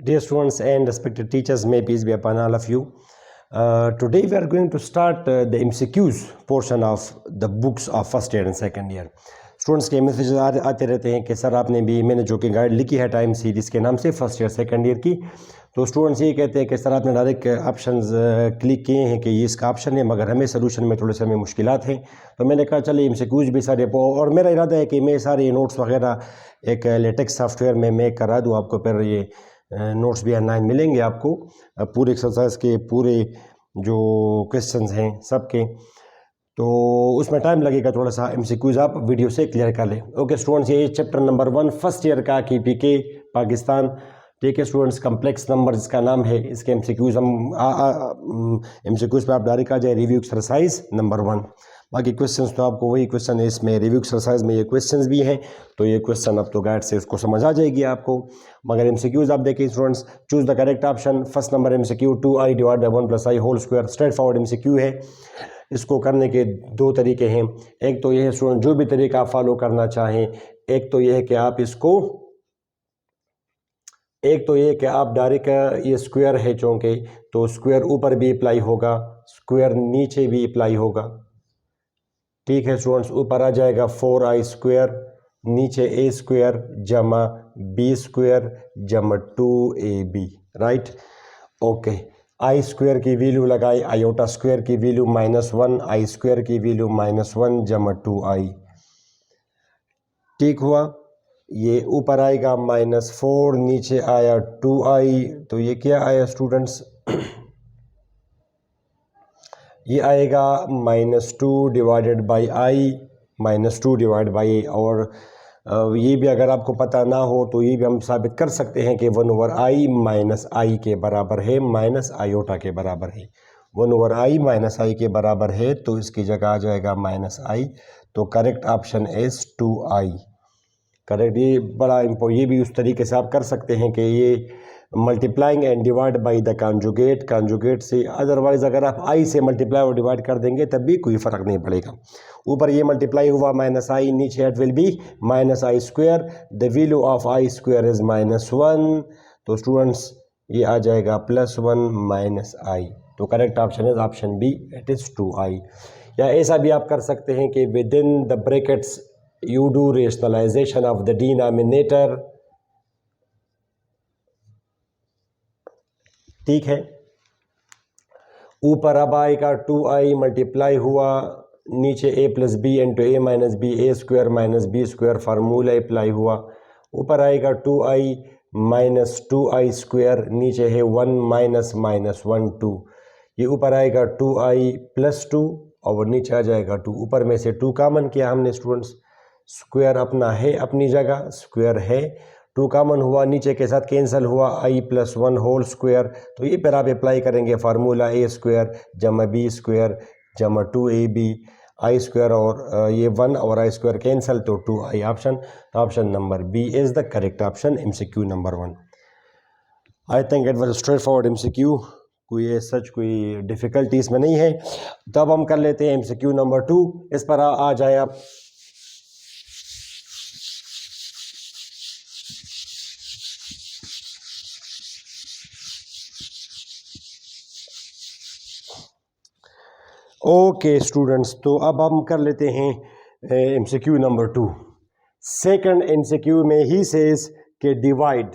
Dear students and respected teachers, may peace be upon all of you. Today we are going to start the MCQs portion of the books of first year and second year. Students के message आते रहते हैं कि sir आपने भी, मैंने जो कि गाइड लिखी है टाइम सीरीज़ के नाम से फर्स्ट ईयर सेकंड ईयर की, तो स्टूडेंट्स ये कहते हैं कि सर आपने डायरेक्ट ऑप्शंस क्लिक किए हैं कि ये इसका ऑप्शन है, मगर हमें सोल्यूशन में थोड़े से हमें मुश्किलात हैं। तो मैंने कहा चलिए MCQs भी सारे, और मेरा इरादा है कि मैं सारे नोट्स वगैरह एक लेटेक्स सॉफ्टवेयर में मैं करा दूँ आपको, फिर ये नोट्स भी ऑनलाइन मिलेंगे आपको, पूरे एक्सरसाइज के पूरे जो क्वेश्चंस हैं सबके, तो उसमें टाइम लगेगा थोड़ा सा। MCQs आप वीडियो से क्लियर कर लें। ओके स्टूडेंट्स, ये चैप्टर नंबर 1 फर्स्ट ईयर का की PK पाकिस्तान। ठीक है स्टूडेंट्स, कम्प्लेक्स नंबर इसका नाम है। इसके MCQs हम MCQs पे आप डायरेक्ट आ जाए। रिव्यू एक्सरसाइज नंबर 1, बाकी क्वेश्चंस तो आपको वही क्वेश्चन है इसमें, रिव्यू एक्सरसाइज में ये क्वेश्चंस भी हैं, तो ये क्वेश्चन अब तो गाइड से उसको समझ आ जाएगी आपको। मगर MCQs आप देखिए students, choose the correct option. First number MCQ 2i divide by 1 + i whole square, straightforward MCQ है। इसको करने के दो तरीके हैं। एक तो ये है स्टूडेंट, जो भी तरीका आप फॉलो करना चाहें, एक तो ये है कि आप इसको, एक तो ये कि आप डायरेक्ट, ये स्क्वायर है चूँकि, तो स्क्वायर ऊपर भी अप्लाई होगा, स्क्वायर नीचे भी अप्लाई होगा। ठीक है स्टूडेंट्स, ऊपर आ जाएगा 4i स्क्वायर, नीचे a स्क्वायर जमा b स्क्वायर जमा 2ab, राइट। ओके, आई स्क्वायर की वैल्यू लगाई, आयोटा स्क्वायर की वैल्यू -1, आई स्क्वायर की वैल्यू -1 जमा 2i। ठीक हुआ, ये ऊपर आएगा -4, नीचे आया 2i, तो ये क्या आया स्टूडेंट्स ये आएगा -2 divided by i, -2 divide by, और ये भी अगर आपको पता ना हो तो ये भी हम साबित कर सकते हैं कि 1/i माइनस आई के बराबर है, माइनस आयोटा के बराबर है। 1/i माइनस आई के बराबर है, तो इसकी जगह आ जाएगा -i, तो correct option is 2i। Correct, ये बड़ा इम्पोर्टेंट, ये भी उस तरीके से आप कर सकते हैं कि ये multiplying and divide by the conjugate से, अदरवाइज अगर आप i से मल्टीप्लाई और डिवाइड कर देंगे तब भी कोई फ़र्क नहीं पड़ेगा। ऊपर ये मल्टीप्लाई हुआ -i, नीचे it will be -i square, the value of i square is -1, तो स्टूडेंट्स ये आ जाएगा +1 -i, तो correct option is option B, it is 2i। या ऐसा भी आप कर सकते हैं कि within the brackets you do rationalization of the denominator। ठीक है, ऊपर अब आएगा 2i मल्टीप्लाई हुआ, नीचे a + b into a - b, a square - b square formula apply हुआ, ऊपर आएगा 2i - 2i स्क्वायर, नीचे है 1 -1 2, ये ऊपर आएगा 2i + 2 और नीचे आ जाएगा 2, ऊपर में से 2 कॉमन किया हमने स्टूडेंट्स, स्क्वायर अपना है अपनी जगह, स्क्वायर है, 2 कॉमन हुआ, नीचे के साथ कैंसिल हुआ, i + 1 होल स्क्वायर, तो ये पर आप अप्लाई करेंगे फार्मूला a स्क्वायर जमा b स्क्वायर जमा 2ab, i स्क्वायर और ये 1 और i स्क्वायर कैंसिल, तो 2i option number B is the correct option MCQ number 1। I think it was straightforward MCQ, कोई सच कोई डिफ़िकल्टी इसमें नहीं है। तब हम कर लेते हैं MCQ नंबर 2, इस पर आ जाए आप। ओके स्टूडेंट्स, तो अब हम कर लेते हैं MCQ नंबर 2। सेकंड MCQ में ही सेज कि डिवाइड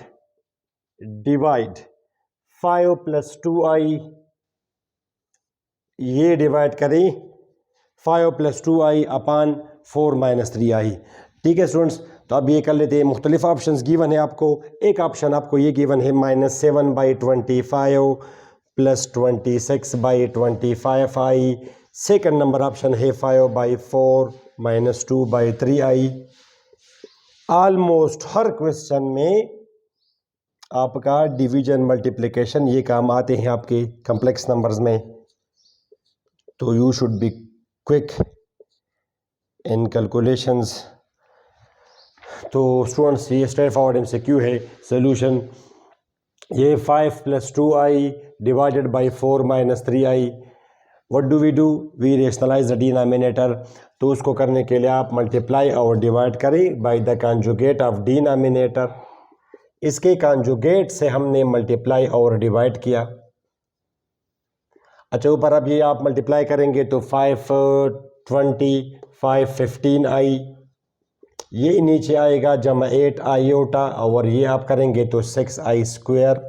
5 + 2i, ये डिवाइड करें 5 + 2i अपॉन 4 - 3i। ठीक है स्टूडेंट्स, तो अब ये कर लेते हैं। मुख्तलिफ ऑप्शंस गिवन है आपको। एक ऑप्शन आपको ये गिवन है -7/25 + 26/25i। सेकंड नंबर ऑप्शन है 5/4 - 2/3i। ऑलमोस्ट हर क्वेश्चन में आपका डिवीजन मल्टीप्लिकेशन ये काम आते हैं आपके कॉम्प्लेक्स नंबर्स में, तो you should be quick in calculations. तो स्टूडेंट्स ये स्ट्रेट फॉरवर्ड MCQ है। सोल्यूशन ये 5 + 2i divided by 4 - 3i। What do? We rationalise the denominator. तो उसको करने के लिए आप मल्टीप्लाई और डिवाइड करें by the conjugate of denominator. इसके कॉन्जुगेट से हमने मल्टीप्लाई और डिवाइड किया। अच्छा, ऊपर अब ये आप मल्टीप्लाई करेंगे तो 520 515 आई, ये नीचे आएगा जमा 8 आयोटा, और ये आप करेंगे तो 6i स्क्वायर,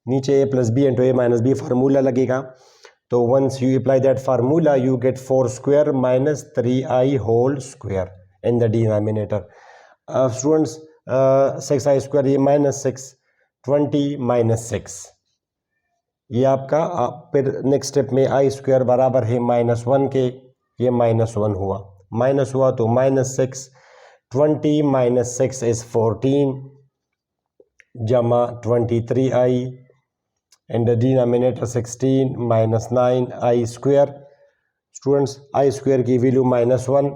नीचे a plus B into a minus B formula लगेगा। तो once you apply that formula you get 4 square minus 3i whole square in the denominator. Students 6i square, ये माइनस 6, 20 माइनस 6, ये आपका फिर नेक्स्ट स्टेप में i square बराबर है -1 के, ये -1 हुआ, माइनस हुआ तो -6, 20 माइनस 6 इज 14 जमा 23i and the denominator 16 minus 9i square। Students i square की वैल्यू -1,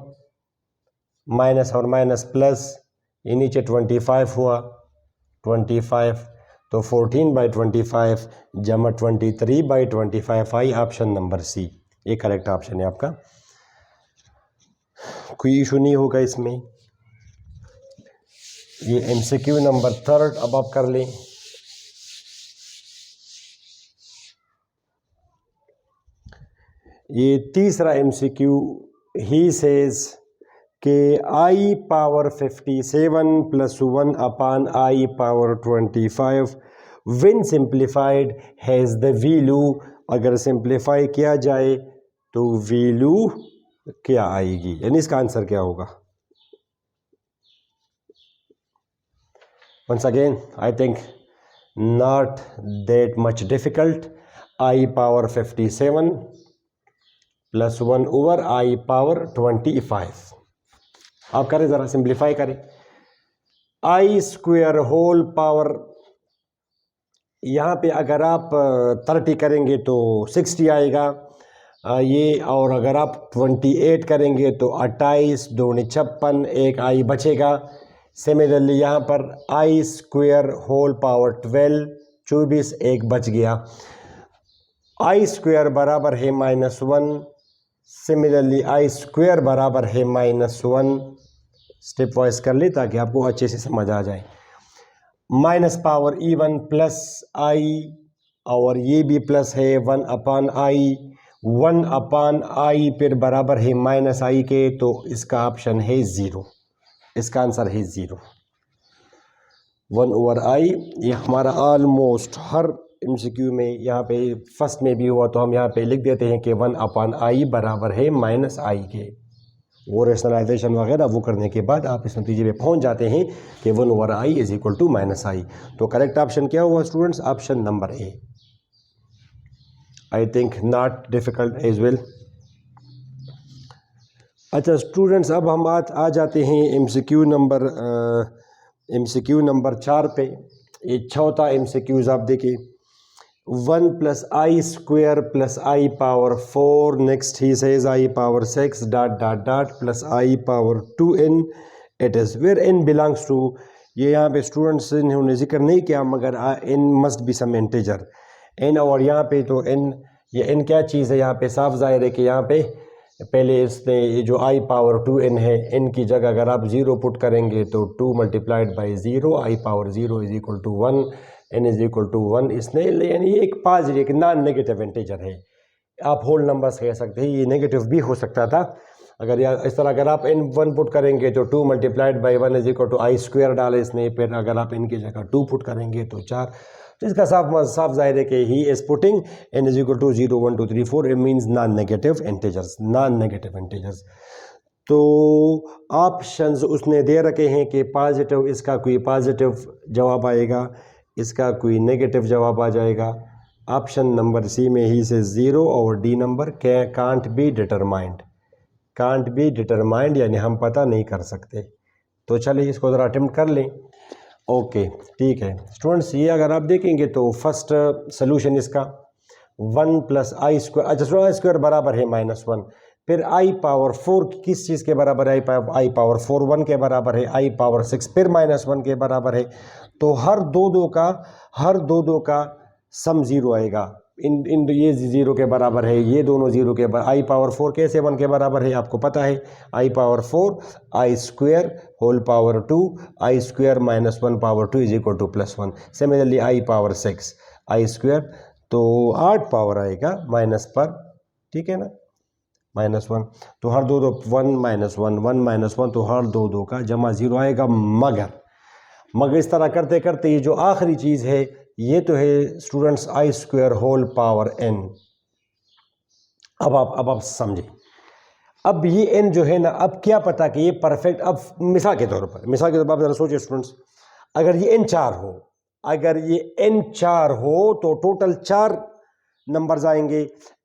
माइनस और माइनस प्लस, ये नीचे 25 हुआ, 25 तो 14/25 जमा 23/25i, ऑप्शन नंबर सी ये करेक्ट ऑप्शन है आपका, कोई इशू नहीं होगा इसमें। ये एमसीक्यू नंबर 3 अब आप कर लें। ये तीसरा एमसीक्यू ही सेज कि i power 57 plus 1 upon i power 25 when simplified has the value, अगर सिंप्लीफाई किया जाए तो वैल्यू क्या आएगी, यानी इसका आंसर क्या होगा। Once again I think not that much difficult, i power 57 plus 1 over i power 25, आप करें ज़रा सिंप्लीफाई करें, i स्क्वायर होल पावर, यहाँ पे अगर आप 30 करेंगे तो 60 आएगा ये, और अगर आप 28 करेंगे तो 28 दूनी 56, एक i बचेगा। सिमिलरली यहाँ पर i स्क्वायर होल पावर 12 24, एक बच गया, i स्क्वायर बराबर है -1, सिमिलरली i स्क्वायर बराबर है -1, स्टेप वाइज कर ले ताकि आपको अच्छे से समझ आ जाए। Minus power E1 plus i, और ये भी प्लस है 1 अपान i, 1 अपान i फिर बराबर है -i के, तो इसका ऑप्शन है 0, इसका आंसर है 0, 1 ओवर i। ये हमारा ऑलमोस्ट हर एमसीक्यू में यहाँ पे फर्स्ट में भी हुआ तो हम यहाँ पे लिख देते हैं कि 1 अपान i बराबर है -i के, वो रेशनलाइजेशन वगैरह वो करने के बाद आप इस नतीजे पे पहुँच जाते हैं कि 1 over i is equal to -i। तो करेक्ट ऑप्शन क्या हुआ students, option number A. I think not difficult as well. अच्छा स्टूडेंट्स, अब हम आ जाते हैं एमसीक्यू नंबर 4 पे। ये चौथा एमसीक्यूज आप देखिए, 1 plus i square plus i power 4, next ही says i power 6 dot dot dot plus i power 2n, it is where n belongs to, ये यहाँ पे स्टूडेंट्स इन्होंने जिक्र नहीं किया मगर n must be some integer n, और यहाँ पे तो n, ये n क्या चीज़ है, यहाँ पे साफ जाहिर है कि यहाँ पे पहले इसने ये जो i पावर 2n है, n की जगह अगर आप 0 पुट करेंगे तो 2 multiplied by 0, i power 0 is equal to 1, n is equal to 1, इसने यानी ये एक पॉजिटिव, एक नॉन नेगेटिव इंटीजर है, आप होल नंबर्स कह सकते हैं, ये नेगेटिव भी हो सकता था। अगर इस तरह अगर आप n 1 पुट करेंगे तो 2 multiplied by 1 is equal to i square डाले इसने, फिर अगर आप n की जगह 2 पुट करेंगे तो 4, तो इसका साफ जाहिर है कि he is putting n is equal to 0 1 2 3 4, it means non negative integers. तो ऑप्शंस उसने दे रखे हैं कि पॉजिटिव, इसका कोई पॉजिटिव जवाब आएगा, इसका कोई नेगेटिव जवाब आ जाएगा। ऑप्शन नंबर सी में ही से 0 और D number can't be determined, यानी हम पता नहीं कर सकते। तो चलिए इसको ज़रा अटेम्प्ट कर लें। ओके ठीक है स्टूडेंट्स, ये अगर आप देखेंगे तो फर्स्ट सोल्यूशन इसका 1 प्लस i स्क्वायर, अच्छा i स्क्वायर बराबर है -1, फिर i पावर 4 किस चीज़ के बराबर है, i पावर 4 1 के बराबर है, i पावर 6 फिर -1 के बराबर है, तो हर दो का सम 0 आएगा, इन ये 0 के बराबर है, ये दोनों 0 के बराबर। आई पावर 4 कैसे 1 के बराबर है आपको पता है, I power 4 I square whole power 2 I square minus 1 power 2 is equal to +1। Similarly I power 6 I square, तो 8 पावर आएगा माइनस पर, ठीक है ना, -1, तो हर दो 1 -1 1 -1, तो हर दो का जमा 0 आएगा। मगर इस तरह करते करते ये जो आखिरी चीज़ है ये तो है students I square whole power n। अब आप समझें, अब ये n जो है ना, अब क्या पता कि ये परफेक्ट, अब मिसाल के तौर पर आप ज़रा सोचिए स्टूडेंट्स, अगर ये n 4 हो, अगर ये n 4 हो तो टोटल 4 नंबर्स आएंगे,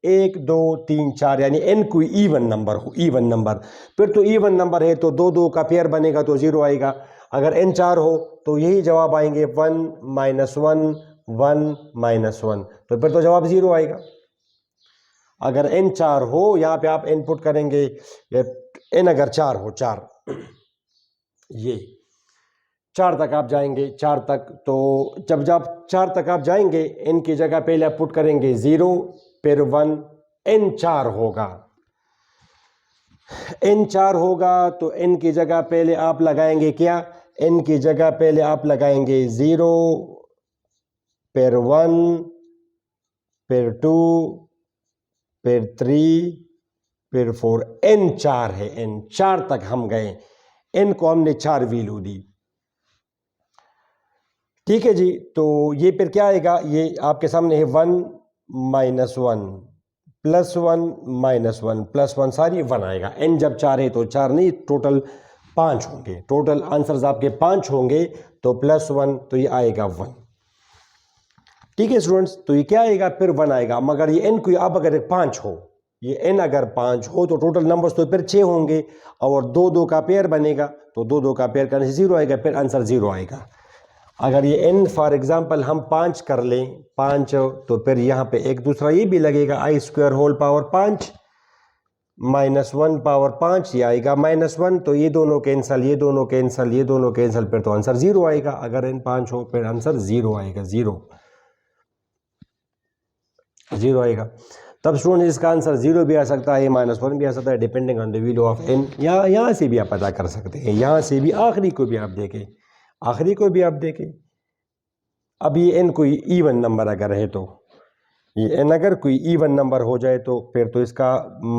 1 2 3 4, यानी n कोई इवन नंबर हो, इवन नंबर, फिर तो इवन नंबर है तो 2 2 का पेयर बनेगा तो 0 आएगा। अगर n 4 हो तो यही जवाब आएंगे 1 -1 1 -1, तो फिर तो जवाब 0 आएगा। अगर n 4 हो, यहाँ पे आप इनपुट करेंगे n अगर 4 हो, 4 ये 4 तक आप जाएंगे, 4 तक, तो जब 4 तक आप जाएंगे n की जगह पहले आप पुट करेंगे 0 फिर 1, n 4 होगा, n 4 होगा तो n की जगह पहले आप लगाएंगे क्या, n की जगह पहले आप लगाएंगे 0 फिर 1 फिर 2 फिर 3 फिर 4, n 4 है, n 4 तक हम गए, n को हमने 4 वैल्यू दी, ठीक है जी। तो ये फिर क्या आएगा, ये आपके सामने है 1 -1 +1 -1 +1 सारी 1 आएगा। n जब 4 है तो 4 नहीं, टोटल 5 होंगे, टोटल आंसर्स आपके 5 होंगे, तो +1 तो ये आएगा 1, ठीक है स्टूडेंट्स। तो ये क्या आएगा, फिर 1 आएगा। मगर ये n कोई अब अगर 5 हो, ये n अगर 5 हो तो टोटल नंबर्स तो फिर 6 होंगे, और 2 2 का पेयर बनेगा, तो 2 2 का पेयर करने से 0 आएगा, फिर आंसर 0 आएगा। अगर ये n फॉर एग्जांपल हम 5 कर लें, 5, तो फिर यहाँ पे एक दूसरा ये भी लगेगा, आई स्क्वायर होल पावर 5 -1 पावर 5, ये आएगा -1, तो ये दोनों कैंसल, ये दोनों कैंसल, ये दोनों कैंसल, फिर तो आंसर 0 आएगा। अगर n 5 हो फिर आंसर 0 आएगा, 0 आएगा। तब स्टूडेंट इसका आंसर 0 भी आ सकता है, -1 भी आ सकता है, depending on the value of n। यहाँ से भी आप पता कर सकते हैं, यहाँ से भी आखिरी को भी आप देखें, आखिरी को भी आप देखें। अब ये n कोई इवन नंबर अगर है, तो ये n अगर कोई इवन नंबर हो जाए तो फिर तो इसका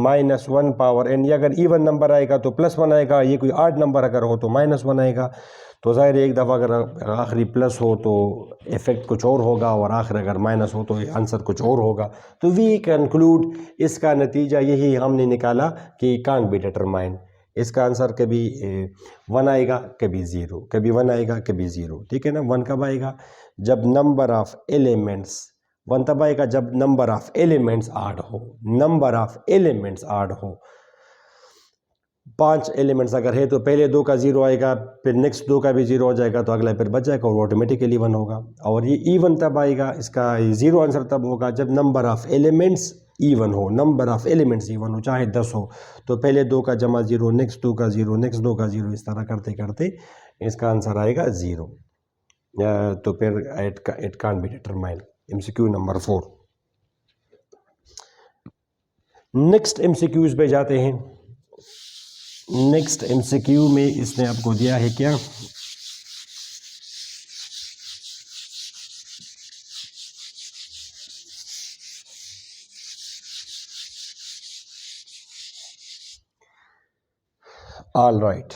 -1 पावर n, ये अगर इवन नंबर आएगा तो +1 आएगा, ये कोई ऑड नंबर अगर हो तो -1 आएगा। तो ज़ाहिर एक दफ़ा अगर आखिरी प्लस हो तो इफ़ेक्ट कुछ और होगा, और आखिर अगर माइनस हो तो आंसर कुछ और होगा। तो वी कंक्लूड, इसका नतीजा यही हमने निकाला कि कांट बी डिटरमाइंड, इसका आंसर कभी 1 आएगा, कभी 0, कभी 1 आएगा, कभी 0, ठीक है ना। 1 कब आएगा, जब नंबर ऑफ एलिमेंट्स, 1 तब आएगा जब नंबर ऑफ एलिमेंट्स आड हो, नंबर ऑफ एलिमेंट्स आड हो। 5 एलिमेंट्स अगर है तो पहले 2 का 0 आएगा, फिर नेक्स्ट 2 का भी 0 हो जाएगा, तो अगला फिर बच जाएगा और ऑटोमेटिकली 1 होगा। और ये इवन तब आएगा, इसका 0 आंसर तब होगा जब नंबर ऑफ एलिमेंट्स इवन हो, नंबर ऑफ एलिमेंट्स इवन हो, चाहे 10 हो, तो पहले 2 का जमा 0, नेक्स्ट 2 का 0, नेक्स्ट 2 का 0, इस तरह करते करते इसका आंसर आएगा 0। तो फिर it can't be determined. MCQ number 4। Next MCQs पे जाते हैं। नेक्स्ट MCQ में इसने आपको दिया है क्या, ऑल राइट,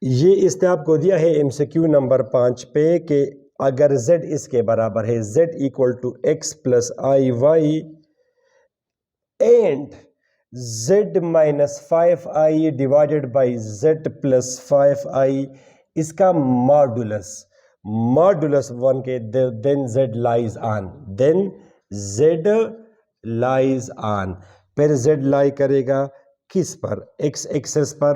ये इसने आपको दिया है MCQ नंबर 5 पे कि अगर z इसके बराबर है, z = x + iy and z - 5i divided by z + 5i, इसका मॉडुलस 1 के, then z lies on, then z lies on. फिर z लाई करेगा किस पर, x एक्सेस पर,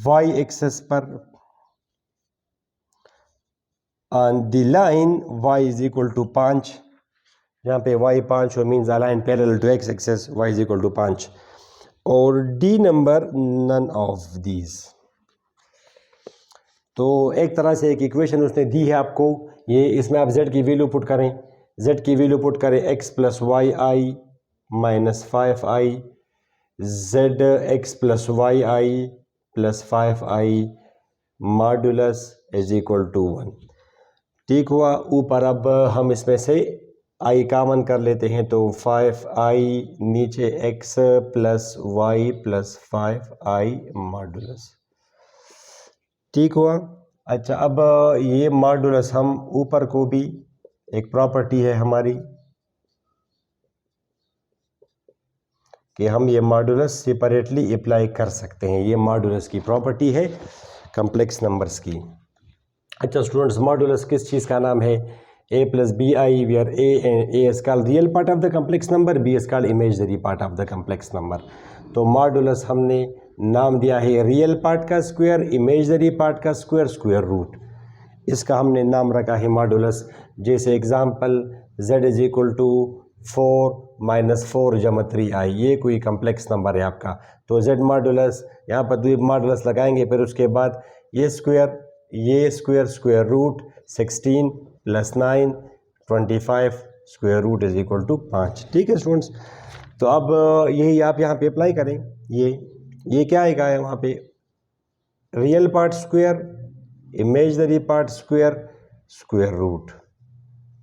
y एक्सेस पर, on the line y = 5, यहाँ पे y 5 हो, means a line parallel to x axis, y = 5। और D number none of these, तो एक तरह से एक इक्वेशन उसने दी है आपको, ये इसमें आप z की वैल्यू पुट करें, z की वैल्यू पुट करें x plus Y I minus 5i, z x plus Y I plus 5i modulus is equal to 1। ठीक हुआ। ऊपर अब हम इसमें से i कॉमन कर लेते हैं, तो 5i नीचे x plus y plus 5i modulus. ठीक हुआ। अच्छा, अब ये मॉडुलस हम ऊपर को भी एक प्रॉपर्टी है हमारी कि हम ये मॉडुलस सेपरेटली अप्लाई कर सकते हैं। ये मॉडुलस की प्रॉपर्टी है कॉम्प्लेक्स नंबर्स की। अच्छा स्टूडेंट्स, मॉडुलस किस चीज़ का नाम है? a plus b i, where a is called real part of the complex number, b is called imaginary part of the complex number. तो मॉडुलस हमने नाम दिया है रियल पार्ट का स्क्वायर, इमेजिनरी पार्ट का स्क्वायर, स्क्वायर रूट। इसका हमने नाम रखा है मॉडुलस। जैसे example z is equal to 4 minus 4 जमा 3i, ये कोई कम्प्लेक्स नंबर है आपका, तो z मॉडुलस यहाँ पर दो मॉडुलस लगाएंगे, फिर उसके बाद ये square square root 16 plus 9 25 square root is equal to 5। ठीक है स्टूडेंट्स, तो अब यही आप यहाँ पे अप्लाई करें। ये क्या आएगा है वहाँ पे? Real part square, imaginary part square, square root,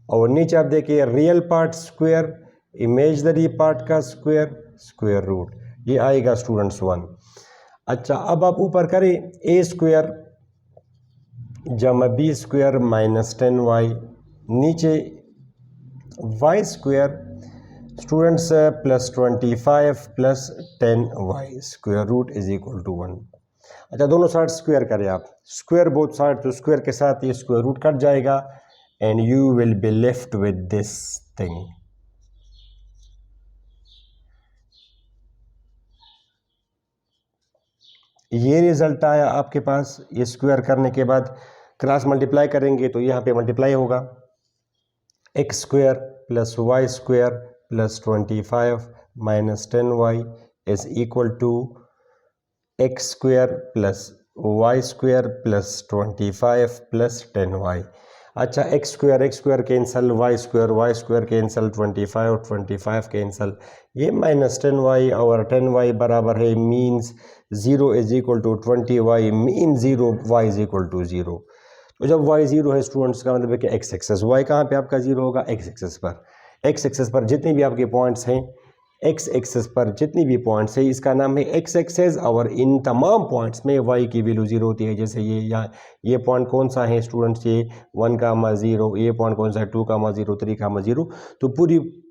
और नीचे आप देखिए real part square, imaginary part का स्क्वायर, स्क्वायर रूट, ये आएगा स्टूडेंट्स 1। अच्छा, अब आप ऊपर करें a स्क्वायर जमा बी स्क्वायर माइनस 10y, नीचे y square students plus 25 plus 10y square root is equal to 1। अच्छा, दोनों साइड स्क्वायर करें आप, स्क्वायर बोथ साइड, तो स्क्वायर के साथ ये स्क्वायर रूट कट जाएगा and you will be left with this thing. ये रिजल्ट आया आपके पास। ये स्क्वायर करने के बाद क्रॉस मल्टीप्लाई करेंगे तो यहाँ पे मल्टीप्लाई होगा, x square plus y square plus 25 minus 10y is equal to x square plus y square plus 25 plus 10y। अच्छा, x square cancel, y square cancel, 25 और 25 कैंसल, ये माइनस 10y और 10y बराबर है means 0 is equal to 20y, mean 0 y is equal to 0। तो जब y 0 है students का मतलब है कि एक्स एक्सेस, y कहाँ पे आपका 0 होगा? एक्स एक्सेस पर जितने भी आपके पॉइंट्स हैं, एक्स एक्सेस पर जितनी भी पॉइंट्स है इसका नाम है एक्स एक्सेस, और इन तमाम पॉइंट्स में y की वैल्यू 0 होती है। जैसे ये पॉइंट कौन सा है स्टूडेंट्स? ये 1,0, ये पॉइंट कौन सा है? 2,0, 3,0। तो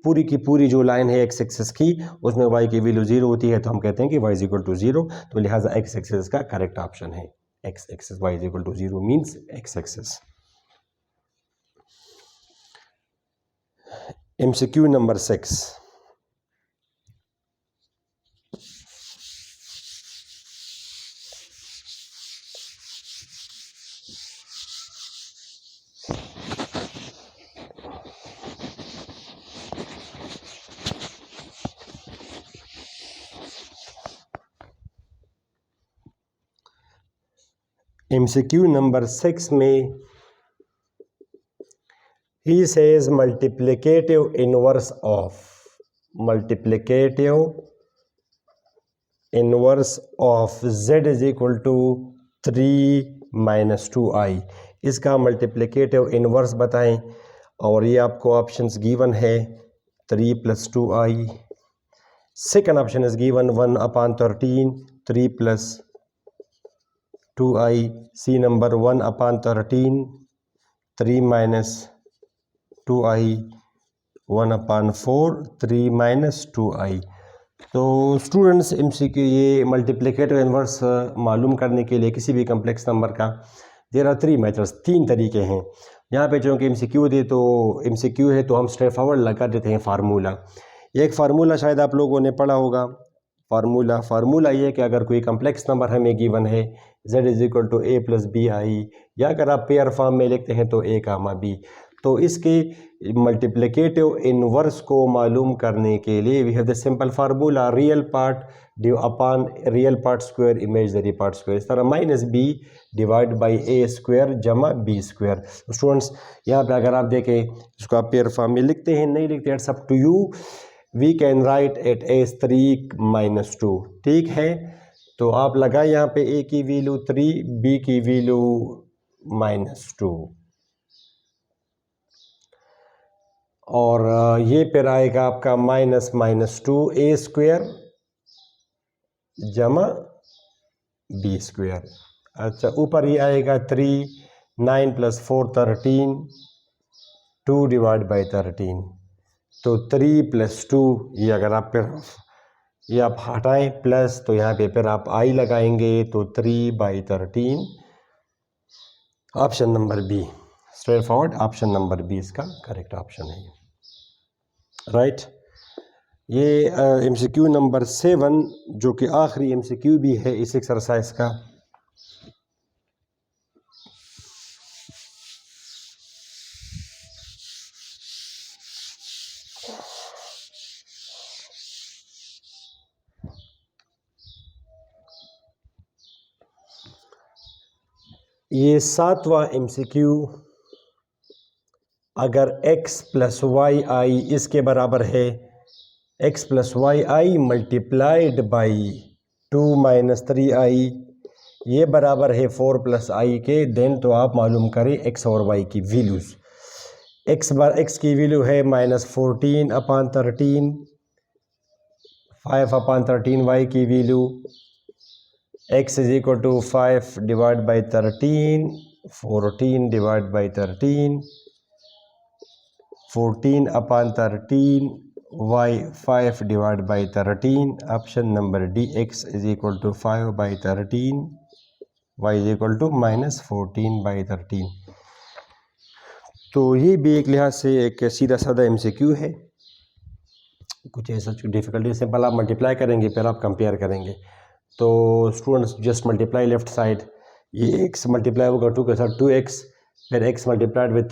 पूरी की पूरी जो लाइन है एक्स एक्सेस की, उसमें y की वैल्यू 0 होती है, तो हम कहते हैं कि y इज इक्वल टू 0। तो लिहाजा एक्स एक्सेस का करेक्ट ऑप्शन है x axis, y is equal to 0 means x axis. MCQ नंबर 6। MCQ नंबर 6 में he says multiplicative inverse of z is equal to 3 minus 2i। इसका मल्टीप्लिकेटिव इन्वर्स बताएं, और ये आपको ऑप्शंस गिवन है 3 plus 2i। Second option is given 1/13, 3 plus 2i। C number 1/13, 3 minus 2i, 1/4, 3 minus 2i। तो स्टूडेंट्स MCQ ये multiplicative inverse मालूम करने के लिए किसी भी कम्प्लेक्स नंबर का देयर आर 3 मेथड्स, 3 तरीके हैं। यहाँ पे जो कि MCQ है तो हम स्ट्रेट फॉरवर्ड लगा देते हैं फार्मूला। एक फार्मूला शायद आप लोगों ने पढ़ा होगा, फार्मूला ये कि अगर कोई कम्प्लेक्स नंबर हमें गिवन है z is equal to a plus b i, या अगर आप पेयर फॉर्म में लिखते हैं तो a, b, तो इसके मल्टीप्लिकेटिव इनवर्स को मालूम करने के लिए we have the simple formula real part due upon real part square imaginary part square, इस तरह minus b divide by a square जमा बी स्क्वायर। स्टूडेंट्स यहाँ पे अगर आप देखें इसको आप पेयर फॉर्म में लिखते हैं नहीं लिखते, it's up to you, we can write it as 3-2, ठीक है। तो आप लगाए यहाँ पे ए की वैल्यू 3, बी की वैल्यू -2 और ये फिर आएगा आपका -2 ए स्क्वायर जमा बी स्क्वायर। अच्छा ऊपर ये आएगा 3, 9 + 4 13, 2 डिवाइड बाई 13, तो 3 + 2 ये अगर आप फिर ये आप हटाएं प्लस तो यहाँ पे फिर आप आई लगाएंगे तो 3/13, option number b straight forward, option number b इसका करेक्ट ऑप्शन है, राइट। ये MCQ नंबर 7 जो कि आखिरी MCQ भी है इस एक्सरसाइज का। ये 7वां MCQ, अगर x + yi इसके बराबर है, x + yi multiplied by 2 - 3i ये बराबर है 4 + i के, देन तो आप मालूम करें x और y की वैल्यूज़। x की वैल्यू है -14/13, 5/13 y की value, x = 5 divide by 13, 14 divide by 13, 14/13 y 5 divide by 13, option number D x = 5/13, y -14/13। तो ये भी एक लिहाज से एक सीधा साधा MCQ है, कुछ ऐसा डिफ़िकल्टी, सिंपल आप मल्टीप्लाई करेंगे फिर आप कंपेयर करेंगे। तो students just multiply left side, ये x मल्टीप्लाई होगा 2 के साथ 2x, फिर x मल्टीप्लाइड विद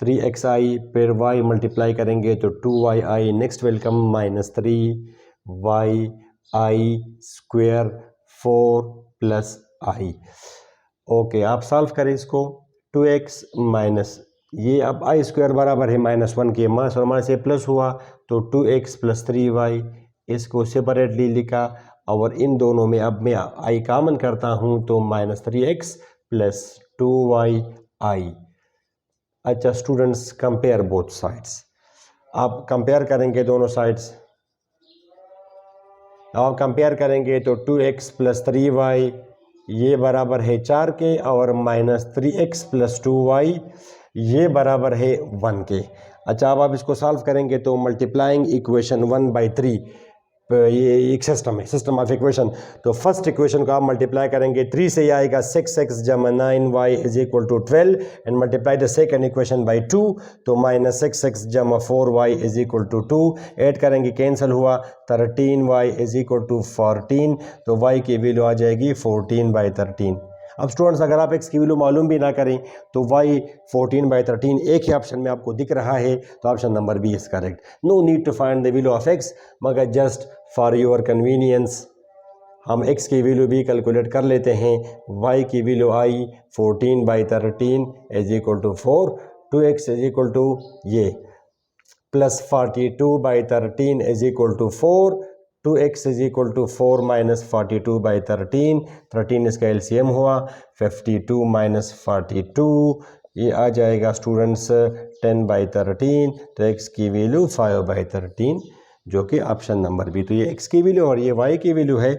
3xi, फिर y मल्टीप्लाई करेंगे तो 2yi, next welcome -3yi² 4 + i। Okay आप सॉल्व करें इसको, 2x माइनस ये अब i² बराबर है -1 के, माइनस और माइनस से प्लस हुआ तो 2x + 3y, इसको सेपरेटली लिखा और इन दोनों में अब मैं i कॉमन करता हूँ तो -3x + 2yi। अच्छा स्टूडेंट्स कंपेयर बोथ साइड्स, आप कंपेयर करेंगे दोनों साइड्स, आप कंपेयर करेंगे तो 2x + 3y ये बराबर है 4 के और -3x + 2y ये बराबर है 1 के। अच्छा अब आप इसको सॉल्व करेंगे तो मल्टीप्लाइंग इक्वेशन 1/3, ये एक सिस्टम है, सिस्टम ऑफ इक्वेशन। तो फर्स्ट इक्वेशन को आप मल्टीप्लाई करेंगे 3 से, ये आएगा 6x = 9y = 12 and multiply the second equation by 2 तो -6x = 4y = 2, ऐड करेंगे कैंसिल हुआ 13y = 14, तो y की वैल्यू आ जाएगी 14/13। अब स्टूडेंट्स अगर आप x की वैल्यू मालूम भी ना करें तो y 14/13 एक ही ऑप्शन में आपको दिख रहा है, तो option number b is correct. No need to find the value of x, मगर जस्ट फॉर योर कन्वीनियंस हम x की वैल्यू भी कैलकुलेट कर लेते हैं। y की वैल्यू आई 14/13 = 4, 2x ये प्लस 42/13 = 4, 2x = 4 - 42/13, 13 इसका LCM हुआ 52 - 42, ये आ जाएगा स्टूडेंट्स 10/13, तो x की वैल्यू 5/13 जो कि ऑप्शन नंबर बी। तो ये x की वैल्यू और ये y की वैल्यू है,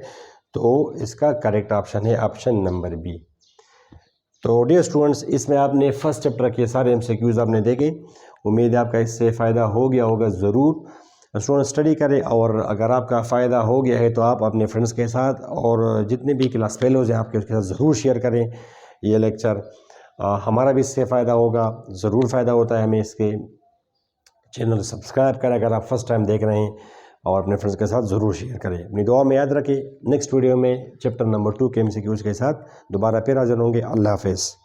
तो इसका करेक्ट ऑप्शन है ऑप्शन नंबर बी। तो डियर स्टूडेंट्स इसमें आपने फर्स्ट चैप्टर के सारे MCQs आपने देखे, उम्मीद है आपका इससे फ़ायदा हो गया होगा। ज़रूर स्टूडेंट स्टडी करें और अगर आपका फ़ायदा हो गया है तो आप अपने फ्रेंड्स के साथ और जितने भी क्लास फेलोज़ हैं आपके उसके साथ ज़रूर शेयर करें ये लेक्चर, हमारा भी इससे फ़ायदा होगा, ज़रूर फ़ायदा होता है हमें। इसके चैनल सब्सक्राइब करें अगर आप फर्स्ट टाइम देख रहे हैं और अपने फ्रेंड्स के साथ ज़रूर शेयर करें। अपनी दुआ में याद रखें, नेक्स्ट वीडियो में चैप्टर नंबर 2 के MCQs के साथ दोबारा फिर हाजिर होंगे। अल्लाह हाफ़िज़।